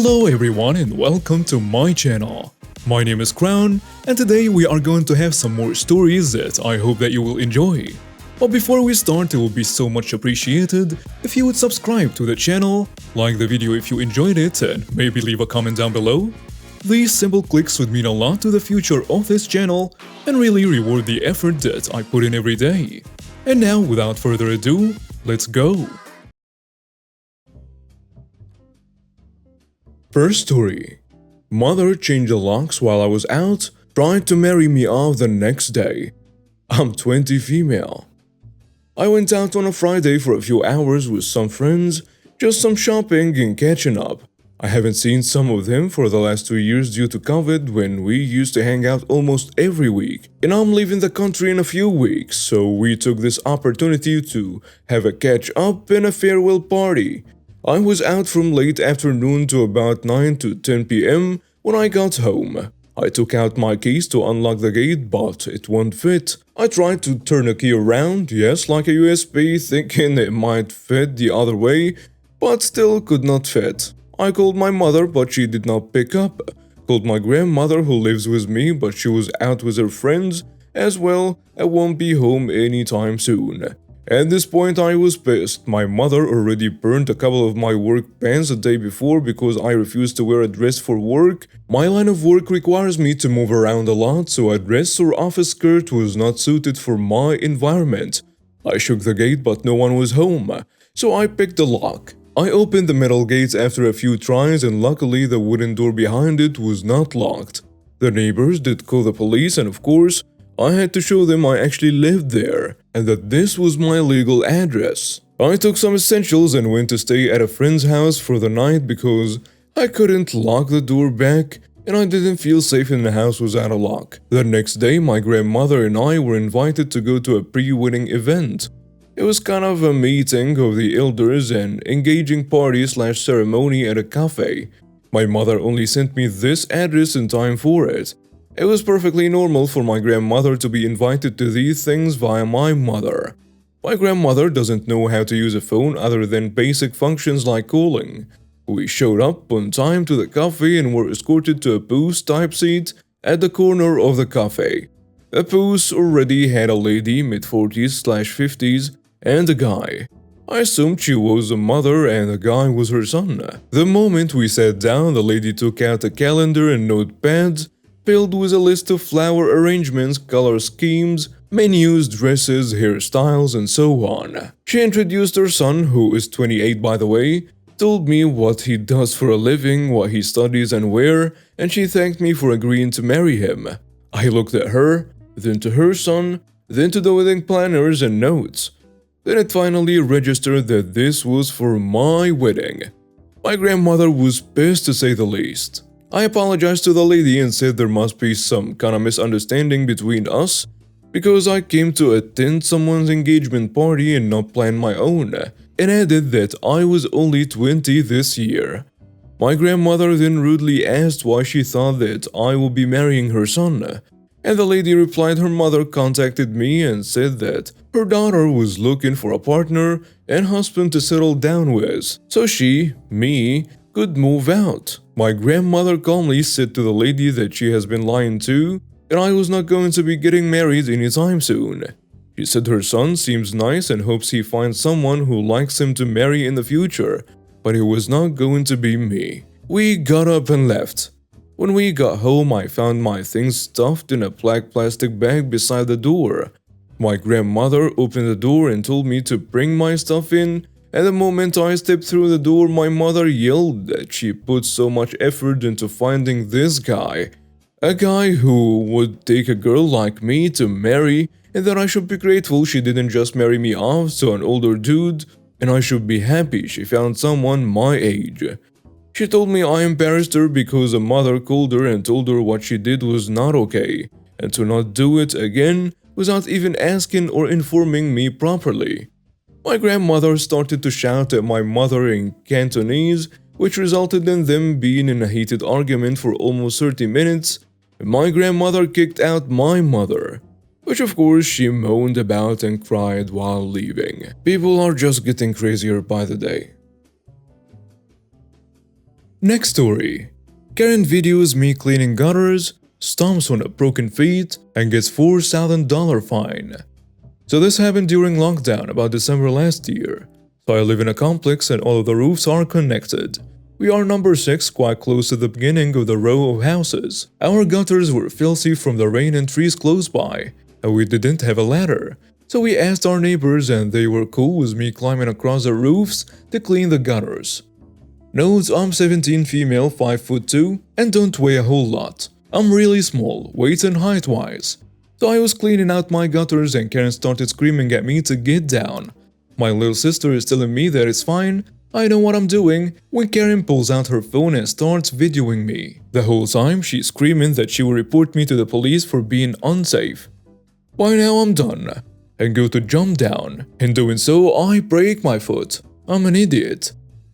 Hello everyone and welcome to my channel. My name is Crown and today we are going to have some more stories that I hope that you will enjoy. But before we start, it will be so much appreciated if you would subscribe to the channel, like the video if you enjoyed it, and maybe leave a comment down below. These simple clicks would mean a lot to the future of this channel and really reward the effort that I put in every day. And now, without further ado, let's go! First story. Mother changed the locks while I was out, tried to marry me off the next day. I'm 20 female. I went out on a Friday for a few hours with some friends, just some shopping and catching up. I haven't seen some of them for the last 2 years due to COVID when we used to hang out almost every week. And I'm leaving the country in a few weeks, so we took this opportunity to have a catch up and a farewell party. I was out from late afternoon to about 9 to 10 p.m. when I got home. I took out my keys to unlock the gate, but it won't fit. I tried to turn a key around, yes, like a USB, thinking it might fit the other way, but still could not fit. I called my mother, but she did not pick up. Called my grandmother who lives with me, but she was out with her friends as well and won't be home anytime soon. At this point I was pissed. My mother already burned a couple of my work pants the day before because I refused to wear a dress for work. My line of work requires me to move around a lot, so a dress or office skirt was not suited for my environment. I shook the gate but no one was home, so I picked the lock. I opened the metal gate after a few tries and luckily the wooden door behind it was not locked. The neighbors did call the police and of course, I had to show them I actually lived there and that this was my legal address. I took some essentials and went to stay at a friend's house for the night because I couldn't lock the door back and I didn't feel safe in the house without a lock. The next day, my grandmother and I were invited to go to a pre-wedding event. It was kind of a meeting of the elders and engaging party/ceremony at a cafe. My mother only sent me this address in time for it. It was perfectly normal for my grandmother to be invited to these things via my mother. My grandmother doesn't know how to use a phone other than basic functions like calling. We showed up on time to the cafe and were escorted to a booth-type seat at the corner of the cafe. The booth already had a lady mid-40s/50s and a guy. I assumed she was a mother and the guy was her son. The moment we sat down, the lady took out a calendar and notepads filled with a list of flower arrangements, color schemes, menus, dresses, hairstyles, and so on. She introduced her son, who is 28 by the way, told me what he does for a living, what he studies and where, and she thanked me for agreeing to marry him. I looked at her, then to her son, then to the wedding planners and notes. Then it finally registered that this was for my wedding. My grandmother was pissed to say the least. I apologized to the lady and said there must be some kind of misunderstanding between us because I came to attend someone's engagement party and not plan my own, and added that I was only 20 this year. My grandmother then rudely asked why she thought that I would be marrying her son, and the lady replied her mother contacted me and said that her daughter was looking for a partner and husband to settle down with, so she, me, could move out. My grandmother calmly said to the lady that she has been lying to, and I was not going to be getting married anytime soon. She said her son seems nice and hopes he finds someone who likes him to marry in the future, but it was not going to be me. We got up and left. When we got home, I found my things stuffed in a black plastic bag beside the door. My grandmother opened the door and told me to bring my stuff in. At the moment I stepped through the door, my mother yelled that she put so much effort into finding this guy. A guy who would take a girl like me to marry, and that I should be grateful she didn't just marry me off to an older dude, and I should be happy she found someone my age. She told me I embarrassed her because a mother called her and told her what she did was not okay, and to not do it again without even asking or informing me properly. My grandmother started to shout at my mother in Cantonese, which resulted in them being in a heated argument for almost 30 minutes, and my grandmother kicked out my mother, which of course she moaned about and cried while leaving. People are just getting crazier by the day. Next story. Karen videos me cleaning gutters, stomps on a broken feet, and gets $4,000 fine. So this happened during lockdown about December last year. So I live in a complex and all of the roofs are connected. We are number 6, quite close to the beginning of the row of houses. Our gutters were filthy from the rain and trees close by, and we didn't have a ladder. So we asked our neighbors and they were cool with me climbing across the roofs to clean the gutters. Note, I'm 17 female, 5'2", and don't weigh a whole lot. I'm really small, weight and height-wise. So I was cleaning out my gutters and Karen started screaming at me to get down. My little sister is telling me that it's fine, I know what I'm doing, when Karen pulls out her phone and starts videoing me. The whole time she's screaming that she will report me to the police for being unsafe. By now I'm done, and go to jump down. In doing so, I break my foot. I'm an idiot.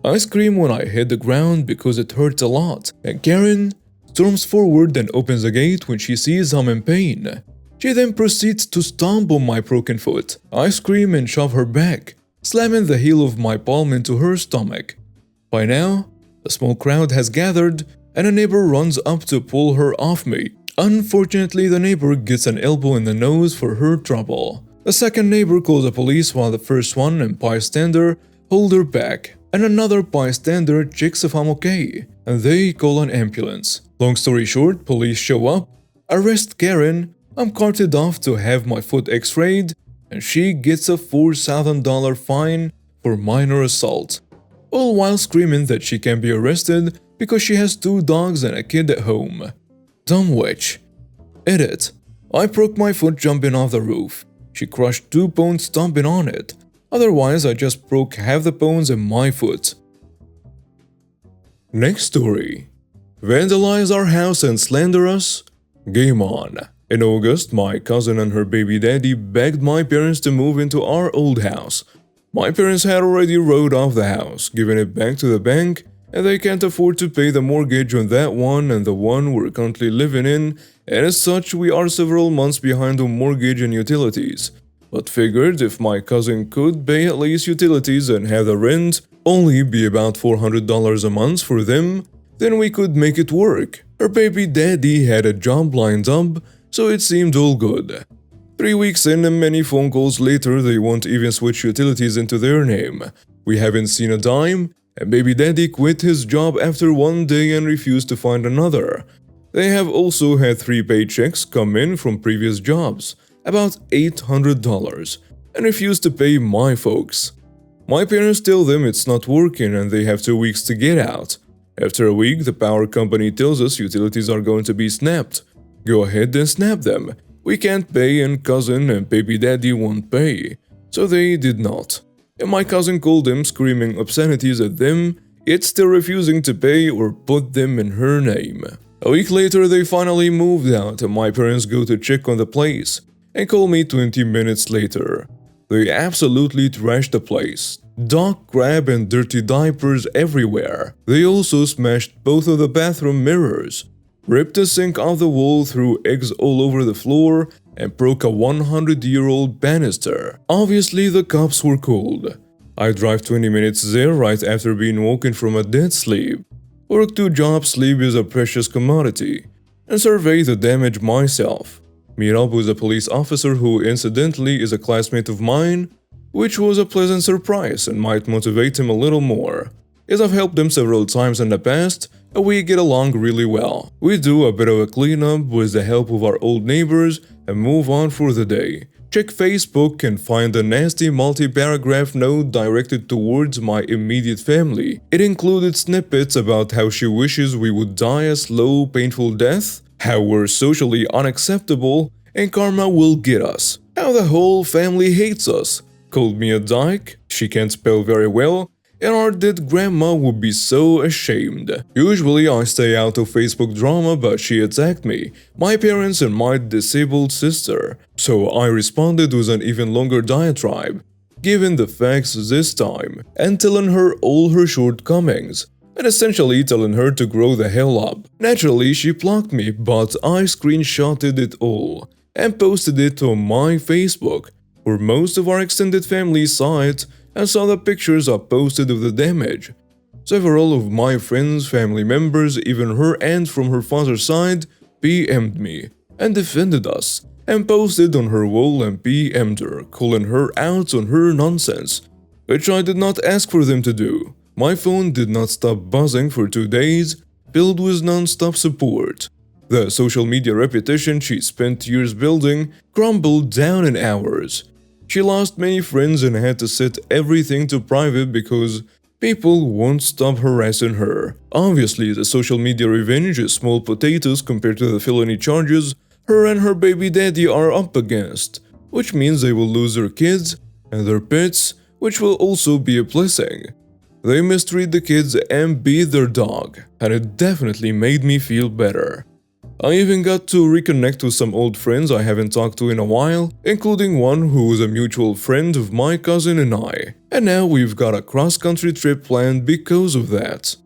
I scream when I hit the ground because it hurts a lot, and Karen storms forward and opens the gate when she sees I'm in pain. She then proceeds to stomp on my broken foot. I scream and shove her back, slamming the heel of my palm into her stomach. By now, a small crowd has gathered and a neighbor runs up to pull her off me. Unfortunately, the neighbor gets an elbow in the nose for her trouble. The second neighbor calls the police while the first one and bystander hold her back, and another bystander checks if I'm okay, and they call an ambulance. Long story short, police show up, arrest Karen, I'm carted off to have my foot x-rayed, and she gets a $4,000 fine for minor assault, all while screaming that she can be arrested because she has 2 dogs and a kid at home. Dumb witch. Edit. I broke my foot jumping off the roof. She crushed 2 bones stomping on it. Otherwise, I just broke half the bones in my foot. Next story. Vandalize our house and slander us? Game on. In August, my cousin and her baby daddy begged my parents to move into our old house. My parents had already wrote off the house, giving it back to the bank, and they can't afford to pay the mortgage on that one and the one we're currently living in, and as such, we are several months behind on mortgage and utilities. But figured if my cousin could pay at least utilities and have the rent only be about $400 a month for them, then we could make it work. Her baby daddy had a job lined up, so it seemed all good. 3 weeks in and many phone calls later, they won't even switch utilities into their name. We haven't seen a dime, and baby daddy quit his job after 1 day and refused to find another. They have also had 3 paychecks come in from previous jobs, about $800, and refused to pay my folks. My parents tell them it's not working and they have 2 weeks to get out. After a week, the power company tells us utilities are going to be snapped. Go ahead and snap them. We can't pay and cousin and baby daddy won't pay. So they did not. And my cousin called them screaming obscenities at them, yet still refusing to pay or put them in her name. A week later, they finally moved out and my parents go to check on the place and call me 20 minutes later. They absolutely trashed the place. Dog crap and dirty diapers everywhere. They also smashed both of the bathroom mirrors, ripped a sink off the wall, threw eggs all over the floor, and broke a 100-year-old banister. Obviously, the cops were called. I drive 20 minutes there right after being woken from a dead sleep. Work 2 jobs, sleep is a precious commodity, and survey the damage myself. Meet up with a police officer who incidentally is a classmate of mine, which was a pleasant surprise and might motivate him a little more, as I've helped him several times in the past and we get along really well. We do a bit of a cleanup with the help of our old neighbors and move on for the day. Check Facebook and find a nasty multi-paragraph note directed towards my immediate family. It included snippets about how she wishes we would die a slow, painful death, how we're socially unacceptable, and karma will get us, how the whole family hates us, called me a dyke, she can't spell very well, and our dead grandma would be so ashamed. Usually I stay out of Facebook drama, but she attacked me, my parents and my disabled sister. So I responded with an even longer diatribe, giving the facts this time, and telling her all her shortcomings, and essentially telling her to grow the hell up. Naturally, she blocked me, but I screenshotted it all, and posted it on my Facebook, where most of our extended family saw it and saw the pictures I posted of the damage. Several of my friends, family members, even her aunt from her father's side, PM'd me and defended us and posted on her wall and PM'd her, calling her out on her nonsense, which I did not ask for them to do. My phone did not stop buzzing for 2 days, filled with non-stop support. The social media reputation she spent years building crumbled down in hours. She lost many friends and had to set everything to private because people won't stop harassing her. Obviously, the social media revenge is small potatoes compared to the felony charges her and her baby daddy are up against, which means they will lose their kids and their pets, which will also be a blessing. They mistreat the kids and beat their dog, and it definitely made me feel better. I even got to reconnect with some old friends I haven't talked to in a while, including one who was a mutual friend of my cousin and I, and now we've got a cross-country trip planned because of that.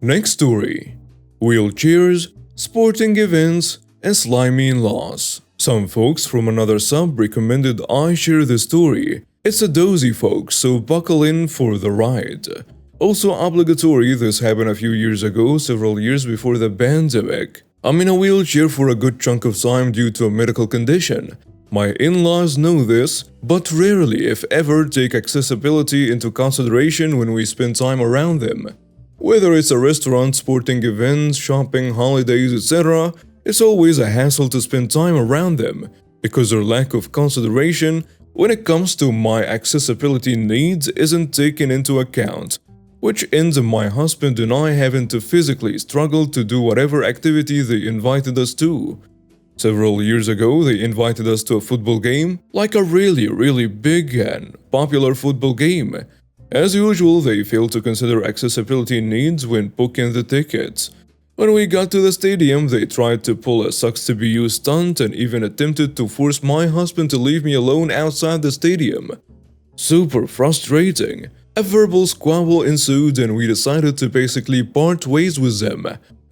Next story: wheelchairs, sporting events, and slimy in-laws. Some folks from another sub recommended I share this story. It's a doozy, folks, so buckle in for the ride. Also obligatory, this happened a few years ago, several years before the pandemic. I'm in a wheelchair for a good chunk of time due to a medical condition. My in-laws know this, but rarely, if ever, take accessibility into consideration when we spend time around them. Whether it's a restaurant, sporting events, shopping, holidays, etc., it's always a hassle to spend time around them, because their lack of consideration when it comes to my accessibility needs isn't taken into account, which ends in my husband and I having to physically struggle to do whatever activity they invited us to. Several years ago, they invited us to a football game, like a really big and popular football game. As usual, they failed to consider accessibility needs when booking the tickets. When we got to the stadium, they tried to pull a sucks-to-be-you stunt and even attempted to force my husband to leave me alone outside the stadium. Super frustrating. A verbal squabble ensued and we decided to basically part ways with them.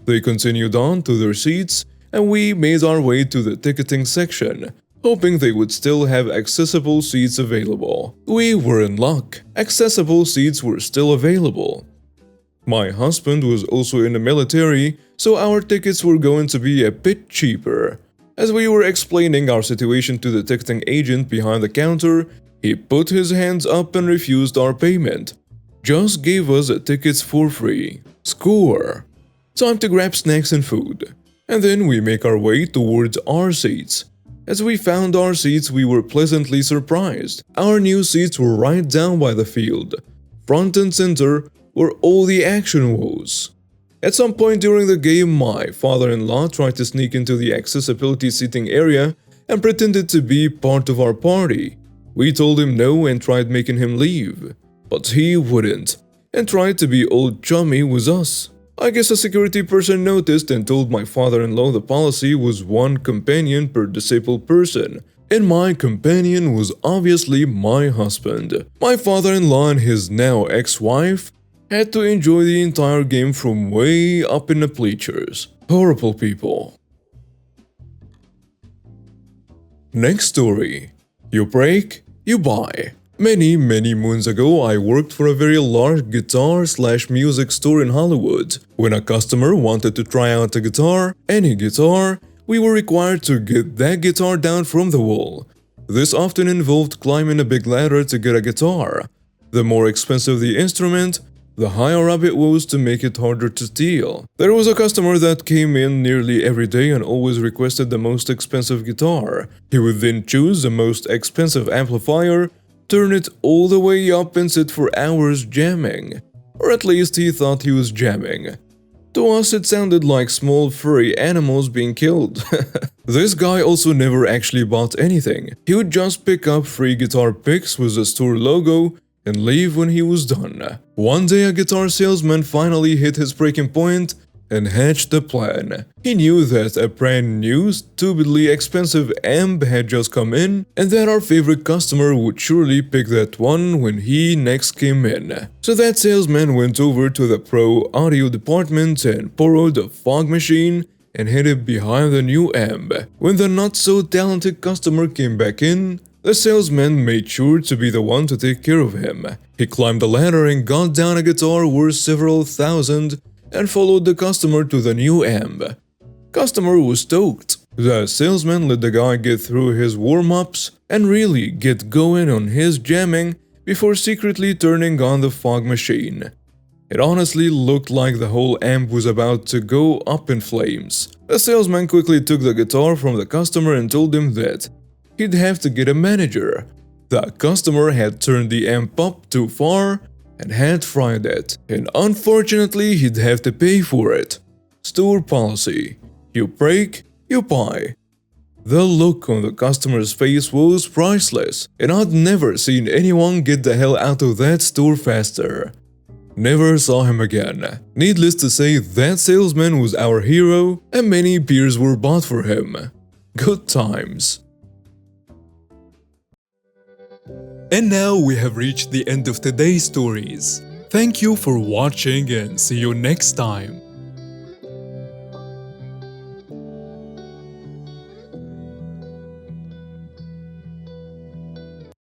They continued on to their seats and we made our way to the ticketing section, hoping they would still have accessible seats available. We were in luck. Accessible seats were still available. My husband was also in the military, so our tickets were going to be a bit cheaper. As we were explaining our situation to the ticketing agent behind the counter, he put his hands up and refused our payment. Just gave us the tickets for free. Score! Time to grab snacks and food. And then we make our way towards our seats. As we found our seats, we were pleasantly surprised. Our new seats were right down by the field, front and center, where all the action was. At some point during the game, my father-in-law tried to sneak into the accessibility seating area and pretended to be part of our party. We told him no and tried making him leave, but he wouldn't, and tried to be all chummy with us. I guess a security person noticed and told my father-in-law the policy was one companion per disabled person, and my companion was obviously my husband. My father-in-law and his now ex-wife had to enjoy the entire game from way up in the bleachers. Horrible people. Next story. You break, you buy. Many moons ago, I worked for a very large guitar/music store in Hollywood. When a customer wanted to try out a guitar, any guitar, we were required to get that guitar down from the wall. This often involved climbing a big ladder to get a guitar. The more expensive the instrument, the higher up it was to make it harder to steal. There was a customer that came in nearly every day and always requested the most expensive guitar. He would then choose the most expensive amplifier, turn it all the way up and sit for hours jamming. Or at least he thought he was jamming. To us it sounded like small furry animals being killed. This guy also never actually bought anything. He would just pick up free guitar picks with the store logo and leave when he was done. One day a guitar salesman finally hit his breaking point and hatched a plan. He knew that a brand new, stupidly expensive amp had just come in and that our favorite customer would surely pick that one when he next came in. So that salesman went over to the pro audio department and borrowed a fog machine and hid it behind the new amp. When the not so talented customer came back in, The salesman made sure to be the one to take care of him. He climbed the ladder and got down a guitar worth several thousand and followed the customer to the new amp. Customer was stoked. The salesman let the guy get through his warm-ups and really get going on his jamming before secretly turning on the fog machine. It honestly looked like the whole amp was about to go up in flames. The salesman quickly took the guitar from the customer and told him that he'd have to get a manager. The customer had turned the amp up too far and had fried it, and unfortunately he'd have to pay for it. Store policy: you break, you buy. The look on the customer's face was priceless, and I'd never seen anyone get the hell out of that store faster. Never saw him again. Needless to say, that salesman was our hero, and many beers were bought for him. Good times. And now we have reached the end of today's stories. Thank you for watching and see you next time.